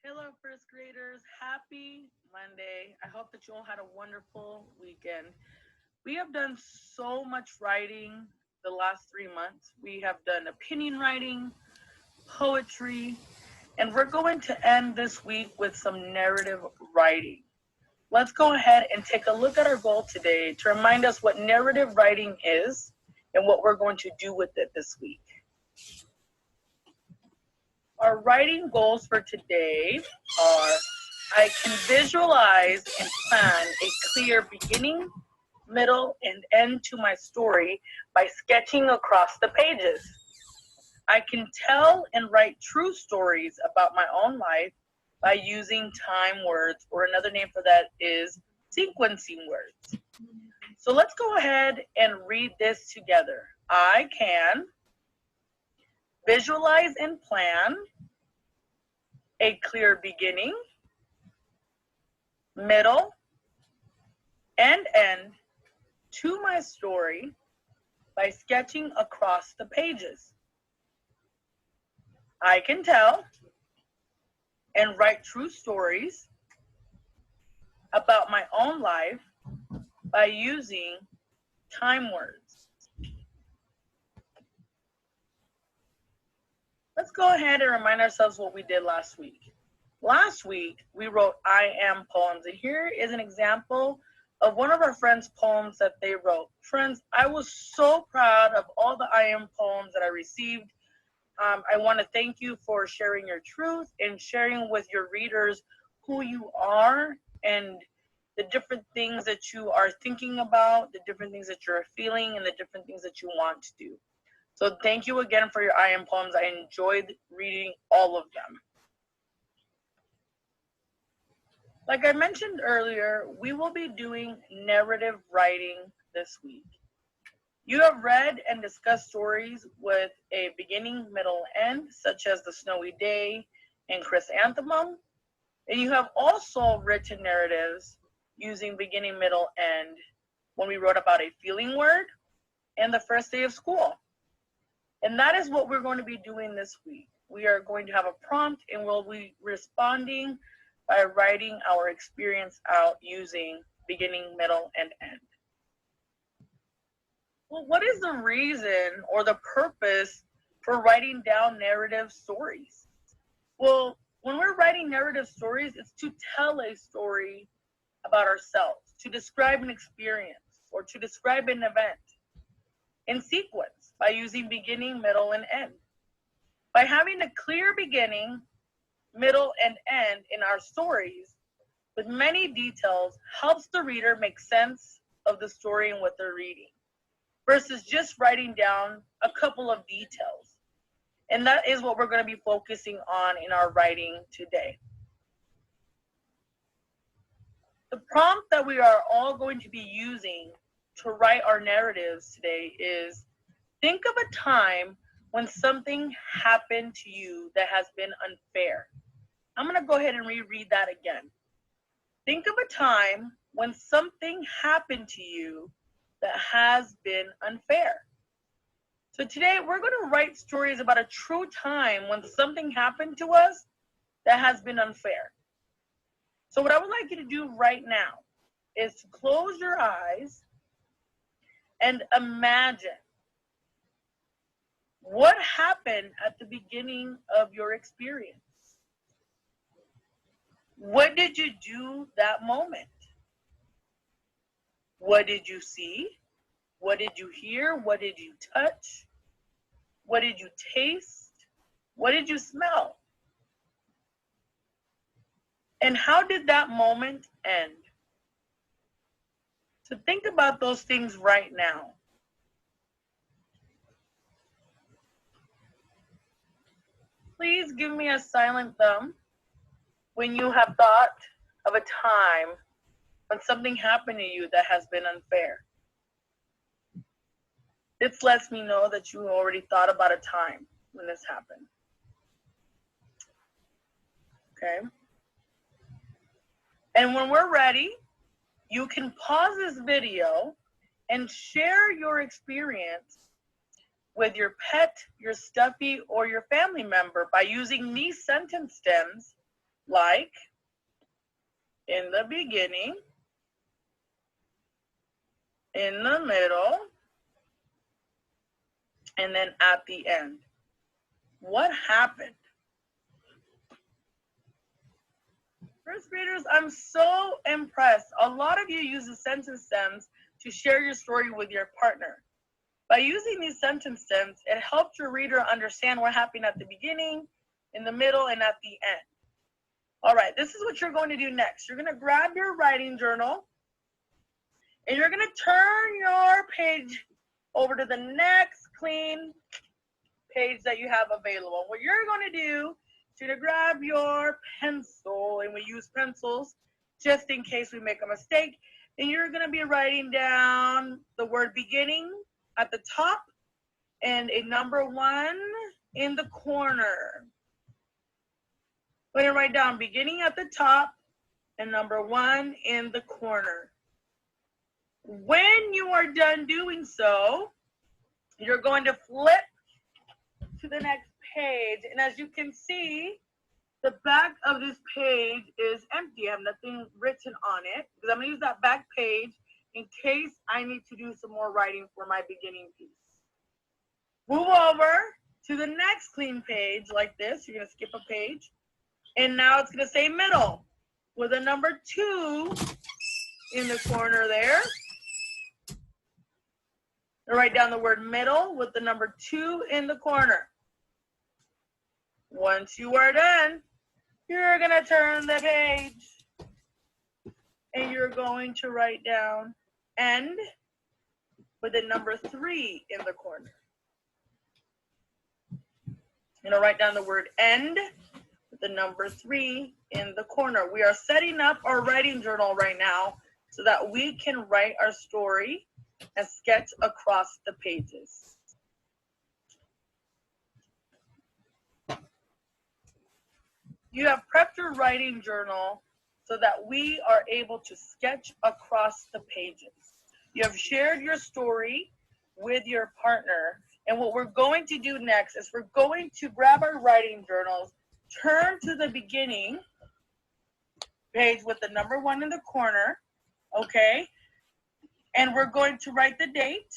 Hello, first graders. Happy Monday. I hope that you all had a wonderful weekend. We have done so much writing the last 3 months. We have done opinion writing, poetry, and we're going to end this week with some narrative writing. Let's go ahead and take a look at our goal today to remind us what narrative writing is and what we're going to do with it this week. Our writing goals for today are: I can visualize and plan a clear beginning, middle, and end to my story by sketching across the pages. I can tell and write true stories about my own life by using time words, or another name for that is sequencing words. So let's go ahead and read this together. I can visualize and plan a clear beginning, middle, and end to my story by sketching across the pages. I can tell and write true stories about my own life by using time words. Let's go ahead and remind ourselves what we did last week. Last week, we wrote I am poems, and here is an example of one of our friends' poems that they wrote. Friends, I was so proud of all the I am poems that I received. I want to thank you for sharing your truth and sharing with your readers who you are and the different things that you are thinking about, the different things that you're feeling, and the different things that you want to do. So thank you again for your I am poems. I enjoyed reading all of them. Like I mentioned earlier, we will be doing narrative writing this week. You have read and discussed stories with a beginning, middle, end, such as The Snowy Day and Chrysanthemum. And you have also written narratives using beginning, middle, end when we wrote about a feeling word and the first day of school. And that is what we're going to be doing this week. We are going to have a prompt and we'll be responding by writing our experience out using beginning, middle, and end. Well, what is the reason or the purpose for writing down narrative stories? Well, when we're writing narrative stories, it's to tell a story about ourselves, to describe an experience, or to describe an event in sequence by using beginning, middle, and end. By having a clear beginning, middle, and end in our stories with many details helps the reader make sense of the story and what they're reading, versus just writing down a couple of details. And that is what we're going to be focusing on in our writing today. The prompt that we are all going to be using to write our narratives today is: think of a time when something happened to you that has been unfair. I'm going to go ahead and reread that again. Think of a time when something happened to you that has been unfair. So today we're going to write stories about a true time when something happened to us that has been unfair. So what I would like you to do right now is to close your eyes and imagine what happened at the beginning of your experience. What did you do that moment? What did you see? What did you hear? What did you touch? What did you taste? What did you smell? And how did that moment end? So think about those things right now. Please give me a silent thumb when you have thought of a time when something happened to you that has been unfair. This lets me know that you already thought about a time when this happened. Okay? And when we're ready, you can pause this video and share your experience with your pet, your stuffy, or your family member by using these sentence stems like in the beginning, in the middle, and then at the end. What happened? First graders, I'm so impressed. A lot of you use the sentence stems to share your story with your partner. By using these sentence stems, it helps your reader understand what happened at the beginning, in the middle, and at the end. All right, this is what you're going to do next. You're going to grab your writing journal, and you're going to turn your page over to the next clean page that you have available. What you're going to do is you're going to grab your pencil, and we use pencils just in case we make a mistake, and you're going to be writing down the word beginning at the top and a number 1 in the corner. We're going to write down beginning at the top and number 1 in the corner. When you are done doing so, you're going to flip to the next page. And as you can see, the back of this page is empty. I have nothing written on it because I'm going to use that back page in case I need to do some more writing for my beginning piece. Move over to the next clean page like this. You're going to skip a page. And now it's going to say middle with a number 2 in the corner there. And write down the word middle with the number 2 in the corner. Once you are done, you're going to turn the page. And you're going to write down end with the number 3 in the corner. You're going to write down the word end with the number 3 in the corner. We are setting up our writing journal right now so that we can write our story and sketch across the pages. You have prepped your writing journal so that we are able to sketch across the pages. You have shared your story with your partner, and what we're going to do next is we're going to grab our writing journals, turn to the beginning page with the number 1 in the corner, okay? And we're going to write the date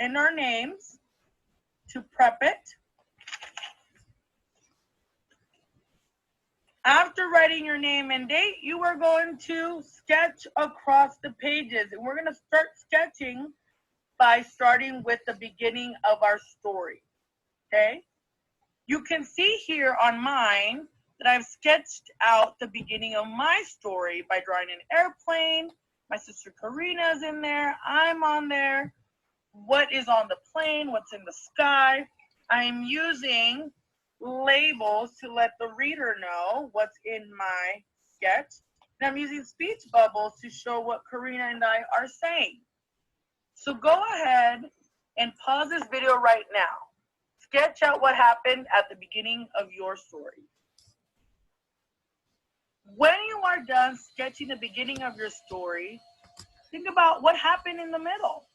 and our names to prep it. After writing your name and date, you are going to sketch across the pages. And we're going to start sketching by starting with the beginning of our story, okay? You can see here on mine that I've sketched out the beginning of my story by drawing an airplane. My sister Karina's in there. I'm on there. What is on the plane? What's in the sky? I'm using labels to let the reader know what's in my sketch. And I'm using speech bubbles to show what Karina and I are saying. So go ahead and pause this video right now. Sketch out what happened at the beginning of your story. When you are done sketching the beginning of your story, think about what happened in the middle.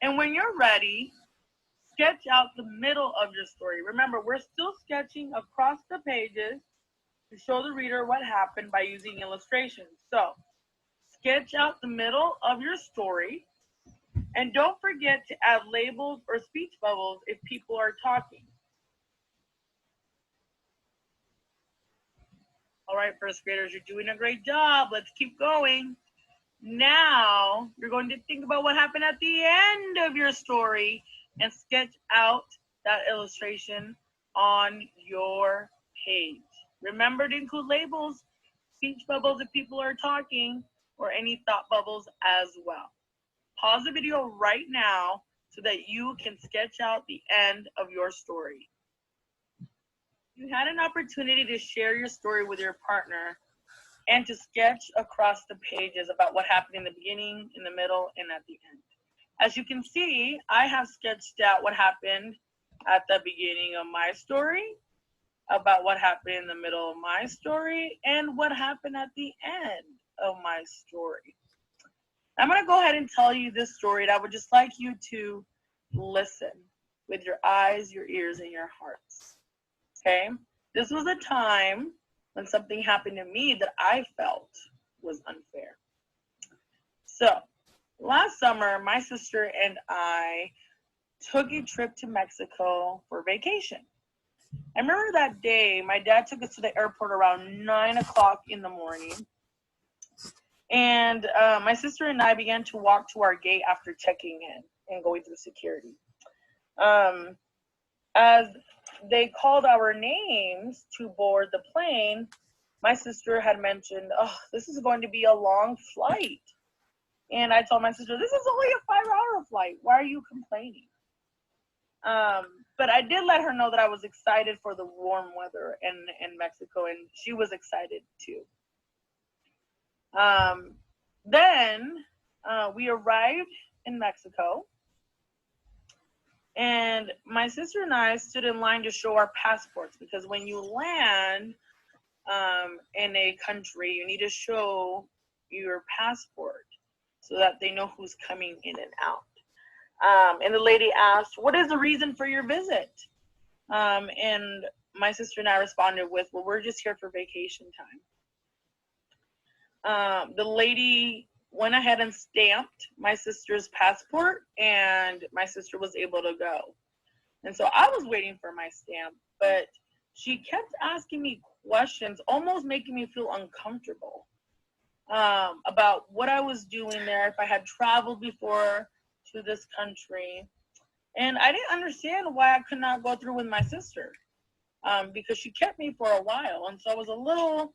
And when you're ready, sketch out the middle of your story. Remember, we're still sketching across the pages to show the reader what happened by using illustrations. So, sketch out the middle of your story. And don't forget to add labels or speech bubbles if people are talking. All right, first graders, you're doing a great job. Let's keep going. Now, you're going to think about what happened at the end of your story and sketch out that illustration on your page. Remember to include labels, speech bubbles if people are talking, or any thought bubbles as well. Pause the video right now so that you can sketch out the end of your story. You had an opportunity to share your story with your partner and to sketch across the pages about what happened in the beginning, in the middle, and at the end. As you can see, I have sketched out what happened at the beginning of my story, about what happened in the middle of my story, and what happened at the end of my story. I'm going to go ahead and tell you this story, and I would just like you to listen with your eyes, your ears, and your hearts. Okay? This was a time when something happened to me that I felt was unfair. So last summer, my sister and I took a trip to Mexico for vacation. I remember that day, my dad took us to the airport around 9 o'clock in the morning. And my sister and I began to walk to our gate after checking in and going through security. As they called our names to board the plane, my sister had mentioned, oh, this is going to be a long flight. And I told my sister, this is only a 5-hour flight. Why are you complaining? But I did let her know that I was excited for the warm weather in Mexico, and she was excited too. Then we arrived in Mexico, and my sister and I stood in line to show our passports, because when you land in a country, you need to show your passport so that they know who's coming in and out. And the lady asked, what is the reason for your visit? And my sister and I responded with, well, we're just here for vacation time. The lady went ahead and stamped my sister's passport, and my sister was able to go. And so I was waiting for my stamp, but she kept asking me questions, almost making me feel uncomfortable about what I was doing there, if I had traveled before to this country. And I didn't understand why I could not go through with my sister, because she kept me for a while. And so I was a little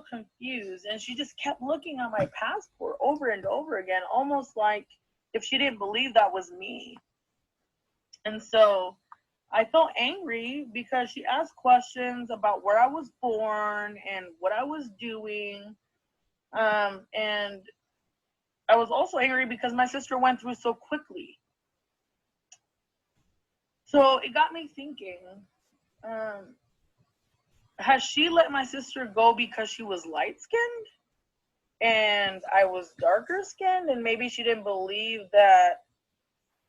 confused, and she just kept looking at my passport over and over again, almost like if she didn't believe that was me. And so I felt angry because she asked questions about where I was born and what I was doing. And I was also angry because my sister went through so quickly. So it got me thinking, has she let my sister go because she was light-skinned and I was darker-skinned, and maybe she didn't believe that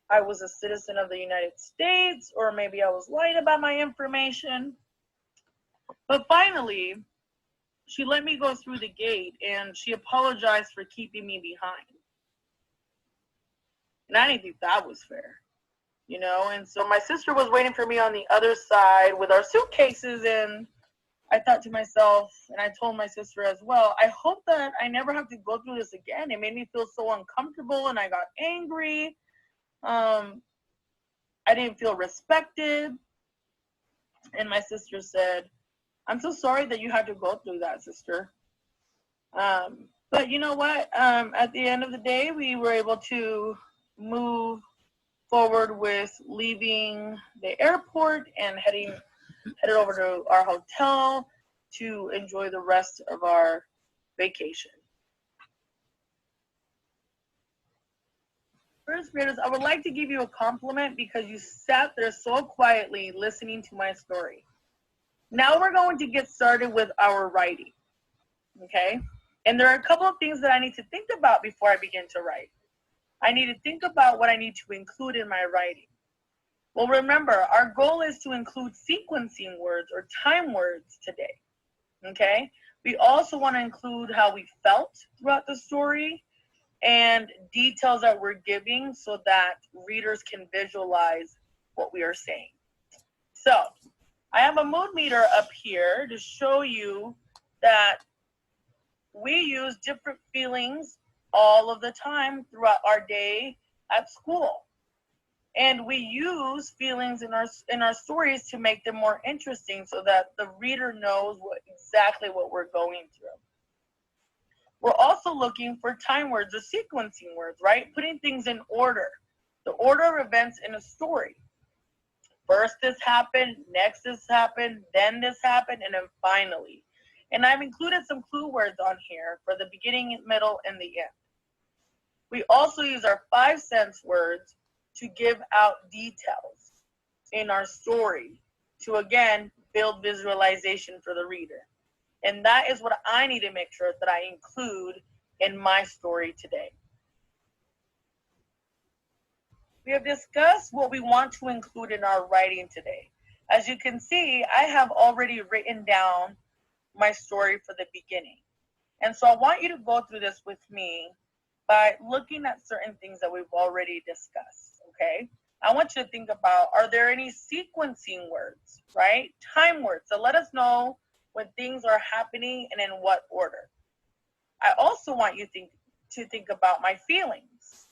I was a citizen of the United States, or maybe I was lying about my information? But finally, she let me go through the gate, and she apologized for keeping me behind. And I didn't think that was fair, you know? And so my sister was waiting for me on the other side with our suitcases, and I thought to myself, and I told my sister as well, I hope that I never have to go through this again. It made me feel so uncomfortable, and I got angry. I didn't feel respected. And my sister said, I'm so sorry that you had to go through that, sister. But you know what? At the end of the day, we were able to move forward with leaving the airport and headed over to our hotel to enjoy the rest of our vacation. First graders, I would like to give you a compliment because you sat there so quietly listening to my story. Now we're going to get started with our writing, okay? And there are a couple of things that I need to think about before I begin to write. I need to think about what I need to include in my writing. Well, remember, our goal is to include sequencing words or time words today, okay? We also want to include how we felt throughout the story and details that we're giving so that readers can visualize what we are saying. So I have a mood meter up here to show you that we use different feelings all of the time throughout our day at school. And we use feelings in our stories to make them more interesting so that the reader knows exactly what we're going through. We're also looking for time words or sequencing words, right? Putting things in order. The order of events in a story. First this happened, next this happened, then this happened, and then finally. And I've included some clue words on here for the beginning, middle, and the end. We also use our 5-sense words to give out details in our story to, again, build visualization for the reader. And that is what I need to make sure that I include in my story today. We have discussed what we want to include in our writing today. As you can see, I have already written down my story for the beginning. And so I want you to go through this with me by looking at certain things that we've already discussed, okay? I want you to think about, are there any sequencing words, right? Time words that let us know when things are happening and in what order. I also want you to think about my feelings.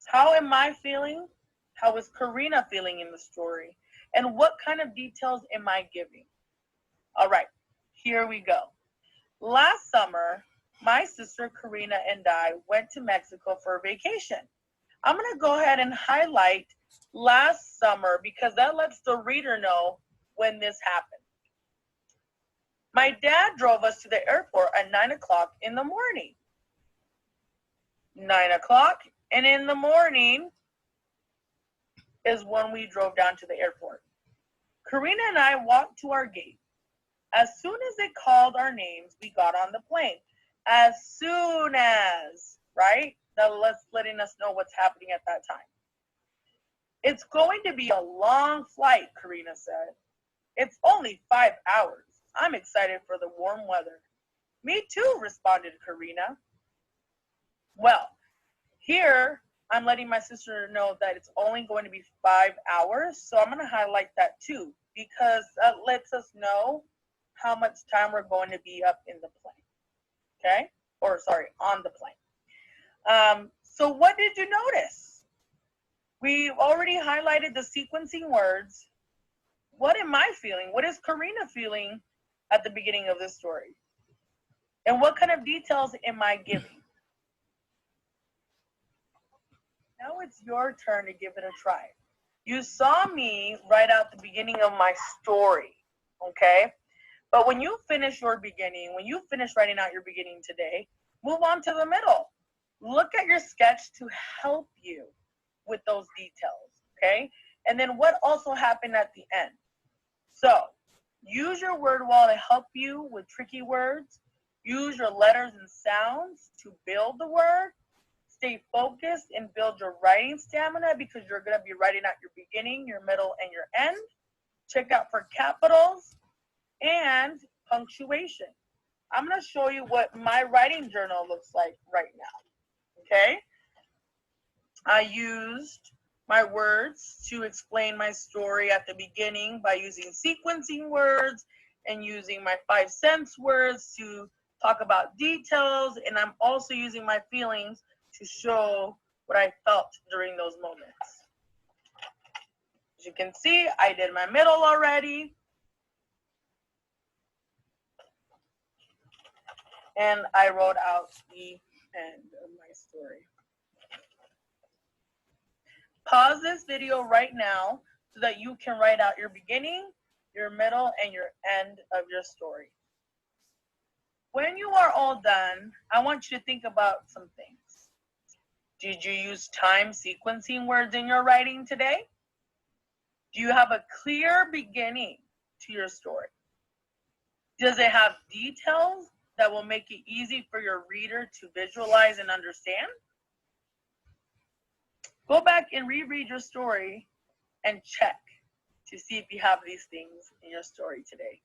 How am I feeling? How is Karina feeling in the story? And what kind of details am I giving? All right, here we go. Last summer, my sister Karina and I went to Mexico for a vacation. I'm going to go ahead and highlight last summer because that lets the reader know when this happened. My dad drove us to the airport at 9 o'clock in the morning. 9 o'clock and in the morning is when we drove down to the airport. Karina and I walked to our gate. As soon as it called our names, we got on the plane. As soon as, right? That's letting us know what's happening at that time. It's going to be a long flight, Karina said. It's only 5 hours. I'm excited for the warm weather. Me too, responded Karina. Well, here I'm letting my sister know that it's only going to be 5 hours. So I'm going to highlight that too, because that lets us know how much time we're going to be up in the plane. Okay? Or sorry, on the plane. So what did you notice? We've already highlighted the sequencing words. What am I feeling? What is Karina feeling at the beginning of this story? And what kind of details am I giving? Now it's your turn to give it a try. You saw me write out the beginning of my story, okay? But when you finish your beginning, when you finish writing out your beginning today, move on to the middle. Look at your sketch to help you with those details, okay? And then what also happened at the end. So use your word wall to help you with tricky words. Use your letters and sounds to build the word. Stay focused and build your writing stamina because you're going to be writing out your beginning, your middle, and your end. Check out for capitals and punctuation. I'm going to show you what my writing journal looks like right now, okay? I used my words to explain my story at the beginning by using sequencing words and using my 5 sense words to talk about details, and I'm also using my feelings to show what I felt during those moments. As you can see, I did my middle already. And I wrote out the end of my story. Pause this video right now so that you can write out your beginning, your middle, and your end of your story. When you are all done, I want you to think about some things. Did you use time sequencing words in your writing today? Do you have a clear beginning to your story? Does it have details that will make it easy for your reader to visualize and understand? Go back and reread your story and check to see if you have these things in your story today.